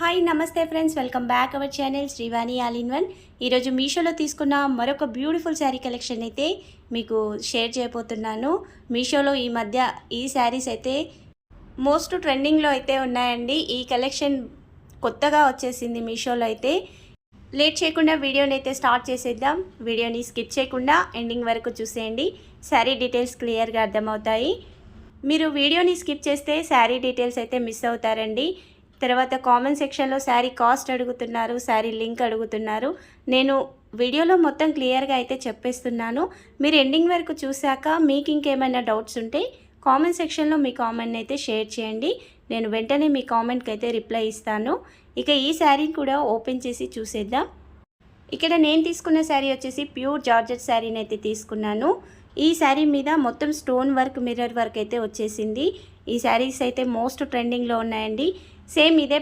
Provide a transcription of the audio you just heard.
Hi నమస్తే friends, welcome back our channel Srivani all in one. ఈరోజు మీషోలో తీసుకున్న మరొక బ్యూటిఫుల్ శారీ కలెక్షన్ అయితే మీకు షేర్ చేయబోతున్నాను. మీషోలో ఈ మధ్య ఈ శారీస్ అయితే మోస్ట్ ట్రెండింగ్లో అయితే ఉన్నాయండి. ఈ కలెక్షన్ కొత్తగా వచ్చేసింది మీషోలో అయితే. లేట్ చేయకుండా వీడియోని అయితే స్టార్ట్ చేసేద్దాం. వీడియోని స్కిప్ చేయకుండా ఎండింగ్ వరకు చూసేయండి. శారీ డీటెయిల్స్ క్లియర్గా అర్థమవుతాయి. మీరు వీడియోని స్కిప్ చేస్తే శారీ డీటెయిల్స్ అయితే మిస్ అవుతారండి. తర్వాత కామెంట్ సెక్షన్లో శారీ కాస్ట్ అడుగుతున్నారు, శారీ లింక్ అడుగుతున్నారు. నేను వీడియోలో మొత్తం క్లియర్గా అయితే చెప్పేస్తున్నాను. మీరు ఎండింగ్ వరకు చూశాక మీకు ఇంకేమైనా డౌట్స్ ఉంటే కామెంట్ సెక్షన్లో మీ కామెంట్ అయితే షేర్ చేయండి. నేను వెంటనే మీ కామెంట్కి అయితే రిప్లై ఇస్తాను. ఇక ఈ శారీని కూడా ఓపెన్ చేసి చూసేద్దాం. ఇక్కడ నేను తీసుకున్న శారీ వచ్చేసి ప్యూర్ జార్జెట్ శారీని అయితే తీసుకున్నాను. ఈ శారీ మీద మొత్తం స్టోన్ వర్క్, మిర్రర్ వర్క్ అయితే వచ్చేసింది. ఈ శారీస్ అయితే మోస్ట్ ట్రెండింగ్లో ఉన్నాయండి. సేమ్ ఇదే